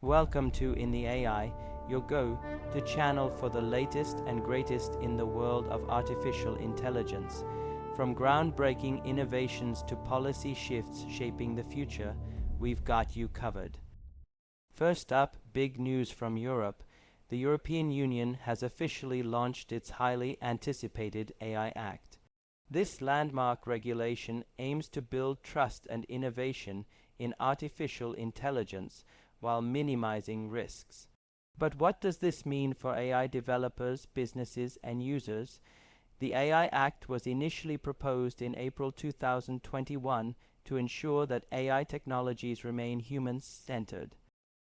Welcome to In the AI, your go-to channel for the latest and greatest in the world of artificial intelligence. From groundbreaking innovations to policy shifts shaping the future, we've got you covered. First up, big news from Europe. The European Union has officially launched its highly anticipated AI Act. This landmark regulation aims to build trust and innovation in artificial intelligence while minimizing risks. But what does this mean for AI developers, businesses, and users? The AI Act was initially proposed in April 2021 to ensure that AI technologies remain human-centered.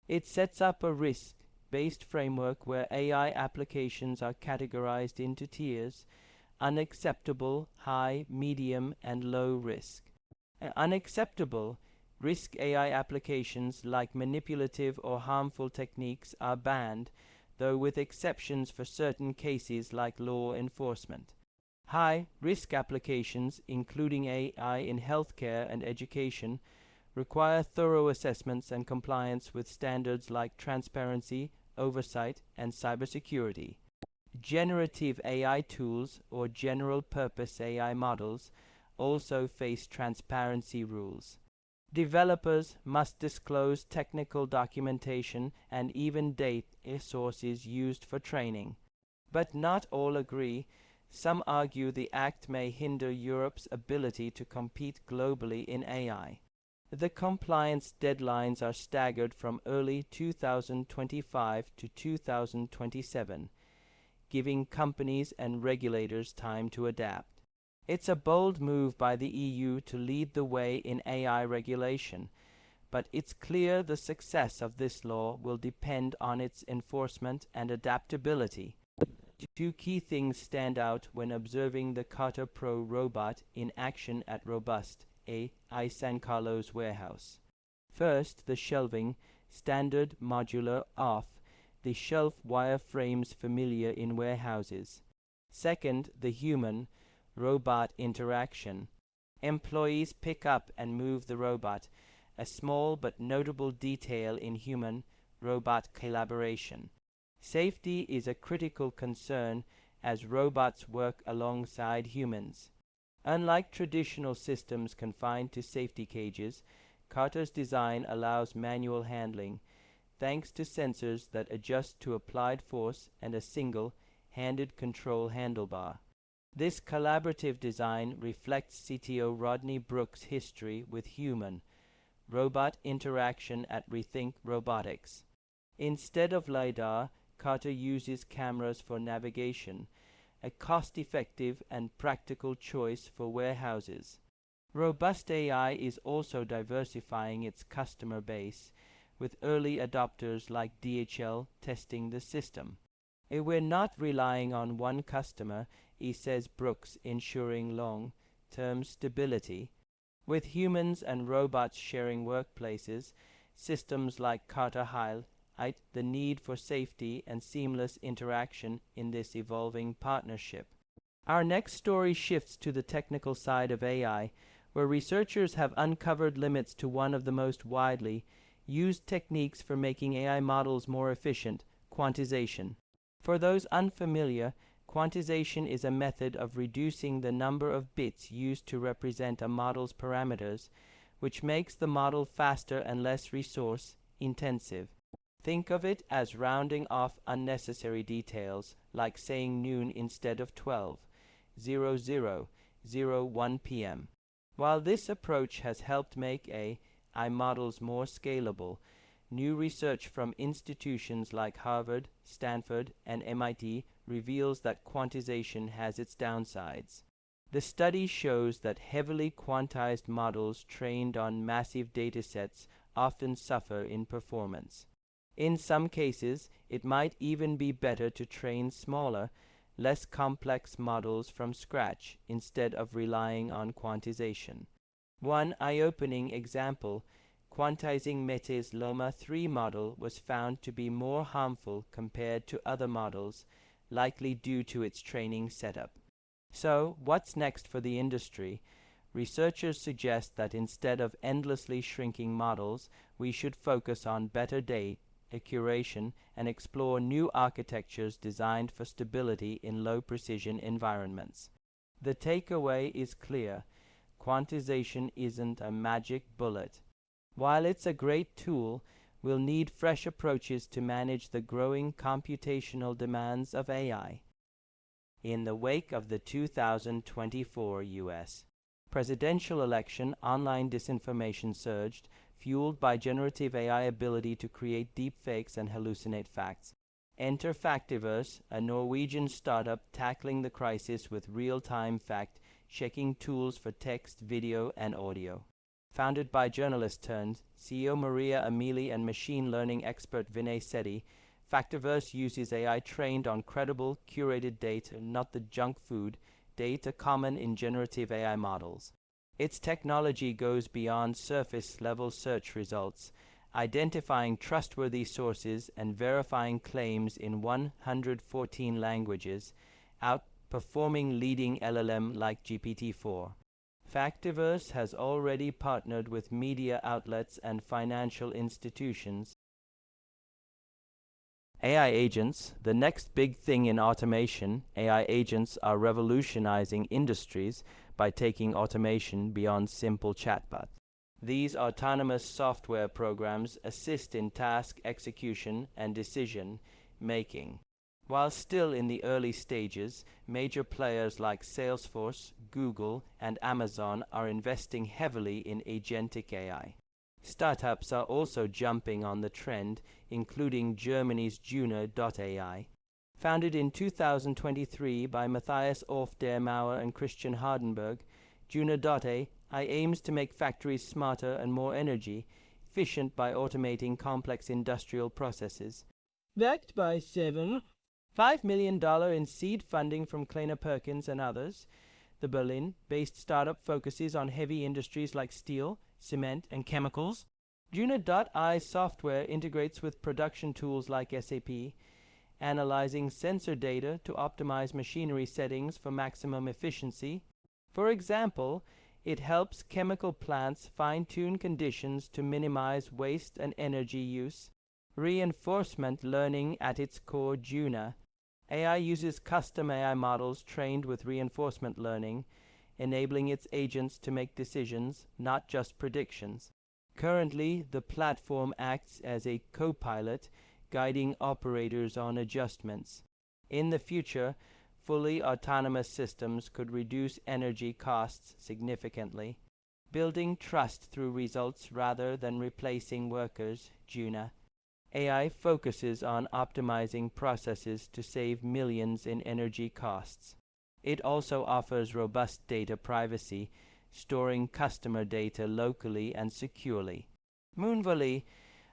It sets up a risk-based framework where AI applications are categorized into tiers: unacceptable, high, medium, and low risk. Unacceptable risk AI applications like manipulative or harmful techniques are banned, though with exceptions for certain cases like law enforcement. High-risk applications, including AI in healthcare and education, require thorough assessments and compliance with standards like transparency, oversight, and cybersecurity. Generative AI tools, or general-purpose AI models, also face transparency rules. Developers must disclose technical documentation and even data sources used for training. But not all agree. Some argue the Act may hinder Europe's ability to compete globally in AI. The compliance deadlines are staggered from early 2025 to 2027, giving companies and regulators time to adapt. It's a bold move by the EU to lead the way in AI regulation, but it's clear the success of this law will depend on its enforcement and adaptability. Two key things stand out when observing the Carter Pro robot in action at Robust AI San Carlos warehouse. First, the shelving, standard modular off-the shelf wireframes familiar in warehouses. Second, the human robot interaction. Employees pick up and move the robot, a small but notable detail in human-robot collaboration. Safety is a critical concern as robots work alongside humans. Unlike traditional systems confined to safety cages, Carter's design allows manual handling, thanks to sensors that adjust to applied force and a single-handed control handlebar. This collaborative design reflects CTO Rodney Brooks' history with human-robot interaction at Rethink Robotics. Instead of LiDAR, Carter uses cameras for navigation, a cost-effective and practical choice for warehouses. Robust AI is also diversifying its customer base, with early adopters like DHL testing the system. We're not relying on one customer, says Brooks, ensuring long-term stability. With humans and robots sharing workplaces, systems like Carter highlight the need for safety and seamless interaction in this evolving partnership. Our next story shifts to the technical side of AI, where researchers have uncovered limits to one of the most widely used techniques for making AI models more efficient: quantization. For those unfamiliar, quantization is a method of reducing the number of bits used to represent a model's parameters, which makes the model faster and less resource-intensive. Think of it as rounding off unnecessary details, like saying noon instead of 12:00:01 p.m. While this approach has helped make AI models more scalable, new research from institutions like Harvard, Stanford, and MIT reveals that quantization has its downsides. The study shows that heavily quantized models trained on massive datasets often suffer in performance. In some cases, it might even be better to train smaller, less complex models from scratch instead of relying on quantization. One eye-opening example: quantizing Meta's Llama 3 model was found to be more harmful compared to other models, likely due to its training setup. So, what's next for the industry? Researchers suggest that instead of endlessly shrinking models, we should focus on better data curation, and explore new architectures designed for stability in low-precision environments. The takeaway is clear: quantization isn't a magic bullet. While it's a great tool, we'll need fresh approaches to manage the growing computational demands of AI. In the wake of the 2024 U.S. presidential election, online disinformation surged, fueled by generative AI ability to create deepfakes and hallucinate facts. Enter Factiverse, a Norwegian startup tackling the crisis with real-time fact-checking tools for text, video, and audio. Founded by journalist turned CEO Maria Amili and machine learning expert Vinay Sethi, Factiverse uses AI trained on credible, curated data, not the junk food data common in generative AI models. Its technology goes beyond surface-level search results, identifying trustworthy sources and verifying claims in 114 languages, outperforming leading LLM like GPT-4. Factiverse has already partnered with media outlets and financial institutions. AI agents, the next big thing in automation. AI agents are revolutionizing industries by taking automation beyond simple chatbots. These autonomous software programs assist in task execution and decision making. While still in the early stages, major players like Salesforce, Google, and Amazon are investing heavily in agentic AI. Startups are also jumping on the trend, including Germany's Juna.ai. Founded in 2023 by Matthias Orf-der-Mauer and Christian Hardenberg, Juna.ai aims to make factories smarter and more energy efficient by automating complex industrial processes. Backed by $7.5 million in seed funding from Kleiner Perkins and others, the Berlin-based startup focuses on heavy industries like steel, cement, and chemicals. Juna.ai software integrates with production tools like SAP, analyzing sensor data to optimize machinery settings for maximum efficiency. For example, it helps chemical plants fine-tune conditions to minimize waste and energy use. Reinforcement learning at its core. Juna.ai uses custom AI models trained with reinforcement learning, enabling its agents to make decisions, not just predictions. Currently, the platform acts as a co-pilot, guiding operators on adjustments. In the future, fully autonomous systems could reduce energy costs significantly, building trust through results rather than replacing workers. Juna.ai focuses on optimizing processes to save millions in energy costs. It also offers robust data privacy, storing customer data locally and securely. Moonvalley,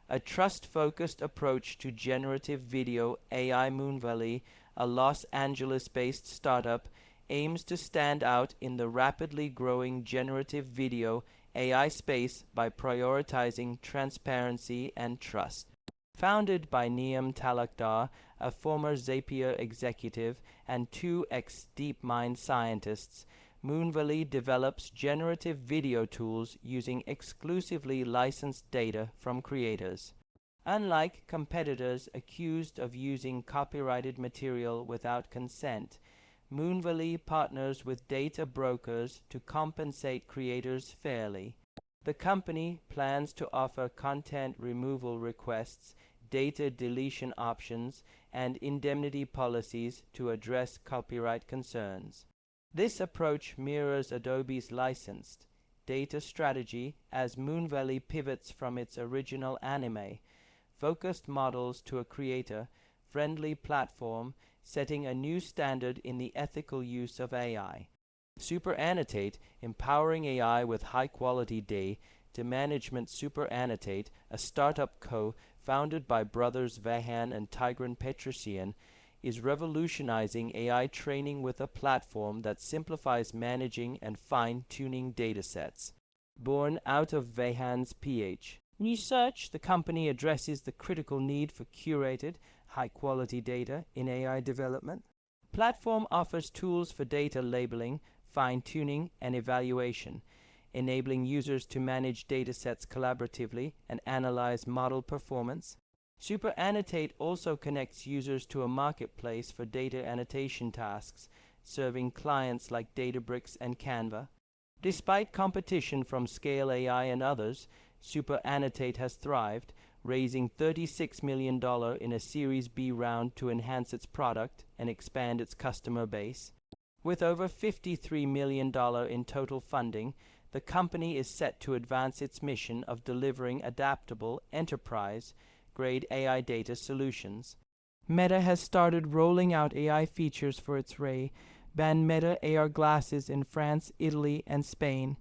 a trust-focused approach to generative video AI. Moonvalley, a Los Angeles-based startup, aims to stand out in the rapidly growing generative video AI space by prioritizing transparency and trust. Founded by Niyam Talukdar, a former Zapier executive, and two ex-DeepMind scientists, Moonvalley develops generative video tools using exclusively licensed data from creators. Unlike competitors accused of using copyrighted material without consent, Moonvalley partners with data brokers to compensate creators fairly. The company plans to offer content removal requests, data deletion options, and indemnity policies to address copyright concerns. This approach mirrors Adobe's licensed data strategy as Moonvalley pivots from its original anime-focused models to a creator-friendly platform, setting a new standard in the ethical use of AI. SuperAnnotate, empowering AI with high-quality data management. SuperAnnotate, a startup co-founded by brothers Vahan and Tigran Petrosian, is revolutionizing AI training with a platform that simplifies managing and fine-tuning datasets. Born out of Vahan's PhD research, the company addresses the critical need for curated, high-quality data in AI development. The platform offers tools for data labeling, fine-tuning, and evaluation, enabling users to manage datasets collaboratively and analyze model performance. SuperAnnotate also connects users to a marketplace for data annotation tasks, serving clients like Databricks and Canva. Despite competition from Scale AI and others, SuperAnnotate has thrived, raising $36 million in a Series B round to enhance its product and expand its customer base. With over $53 million in total funding, the company is set to advance its mission of delivering adaptable, enterprise-grade AI data solutions. Meta has started rolling out AI features for its Ray-Ban Meta AR glasses in France, Italy, and Spain.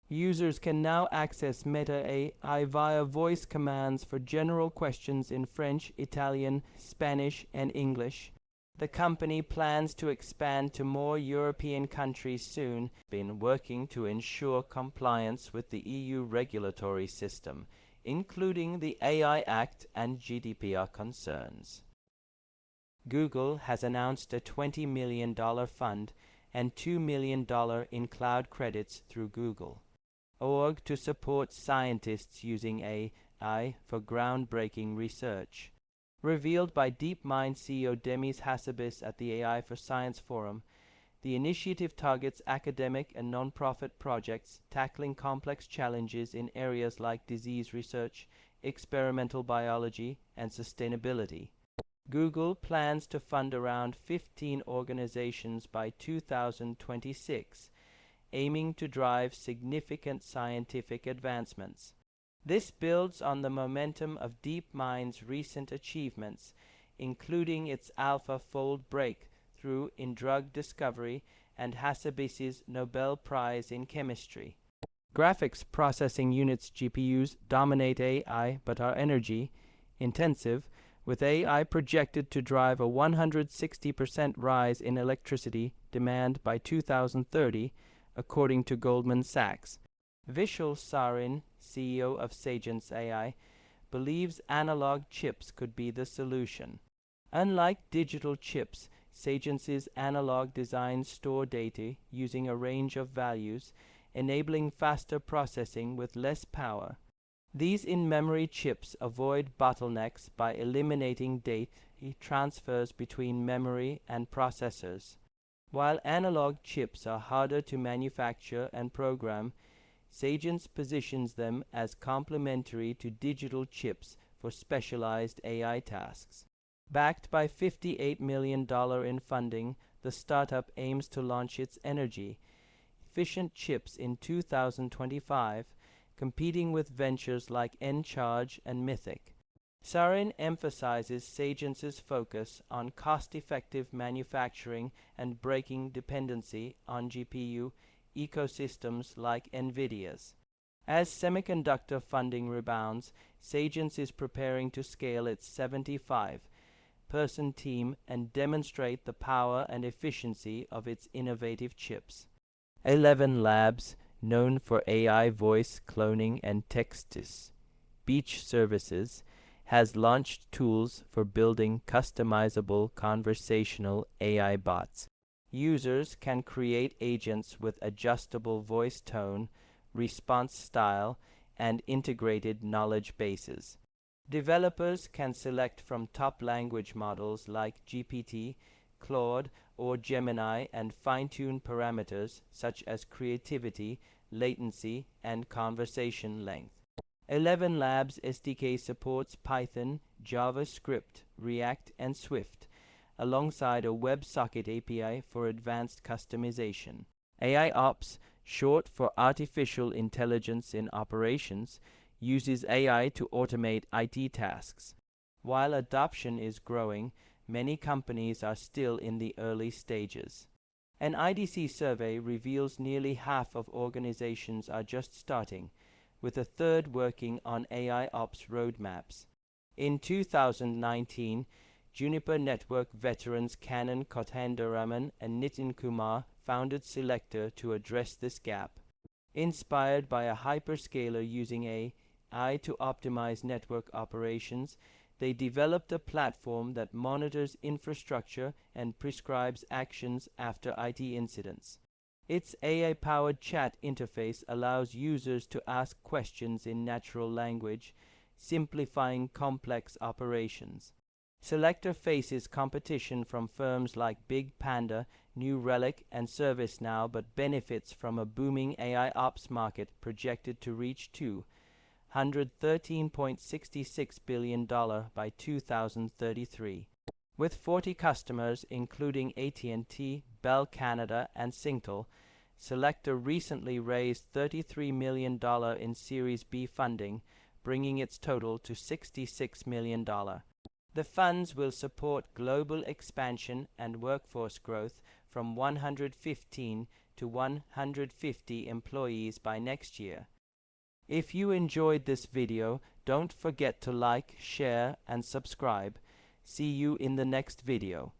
Users can now access Meta AI via voice commands for general questions in French, Italian, Spanish, and English. The company plans to expand to more European countries soon, been working to ensure compliance with the EU regulatory system, including the AI Act and GDPR concerns. Google has announced a $20 million fund and $2 million in cloud credits through Google.org to support scientists using AI for groundbreaking research. Revealed by DeepMind CEO Demis Hassabis at the AI for Science Forum, the initiative targets academic and non-profit projects tackling complex challenges in areas like disease research, experimental biology, and sustainability. Google plans to fund around 15 organizations by 2026, aiming to drive significant scientific advancements. This builds on the momentum of DeepMind's recent achievements, including its AlphaFold breakthrough in drug discovery and Hassabis's Nobel Prize in Chemistry. Graphics processing units GPUs dominate AI but are energy intensive, with AI projected to drive a 160% rise in electricity demand by 2030, according to Goldman Sachs. Vishal Sarin, CEO of Sagence AI, believes analog chips could be the solution. Unlike digital chips, Sagence's analog designs store data using a range of values, enabling faster processing with less power. These in-memory chips avoid bottlenecks by eliminating data transfers between memory and processors. While analog chips are harder to manufacture and program, Sagence positions them as complementary to digital chips for specialized AI tasks. Backed by $58 million in funding, the startup aims to launch its energy-efficient chips in 2025, competing with ventures like Encharge and Mythic. Sarin emphasizes Sagence's focus on cost-effective manufacturing and breaking dependency on GPU ecosystems like NVIDIA's. As semiconductor funding rebounds, Sagence is preparing to scale its 75-person team and demonstrate the power and efficiency of its innovative chips. ElevenLabs, known for AI voice cloning and text-to-speech services, has launched tools for building customizable conversational AI bots. Users can create agents with adjustable voice tone, response style, and integrated knowledge bases. Developers can select from top language models like GPT, Claude, or Gemini and fine-tune parameters such as creativity, latency, and conversation length. ElevenLabs SDK supports Python, JavaScript, React, and Swift, alongside a WebSocket API for advanced customization. AI Ops, short for Artificial Intelligence in Operations, uses AI to automate IT tasks. While adoption is growing, many companies are still in the early stages. An IDC survey reveals nearly half of organizations are just starting, with a third working on AI Ops roadmaps. In 2019, Juniper Network veterans Kannan Kothandaraman and Nitin Kumar founded Selector to address this gap. Inspired by a hyperscaler using AI to optimize network operations, they developed a platform that monitors infrastructure and prescribes actions after IT incidents. Its AI-powered chat interface allows users to ask questions in natural language, simplifying complex operations. Selector faces competition from firms like Big Panda, New Relic, and ServiceNow, but benefits from a booming AI ops market projected to reach $213.66 billion by 2033. With 40 customers, including AT&T, Bell Canada, and Singtel, Selector recently raised $33 million in Series B funding, bringing its total to $66 million. The funds will support global expansion and workforce growth from 115 to 150 employees by next year. If you enjoyed this video, don't forget to like, share, and subscribe. See you in the next video.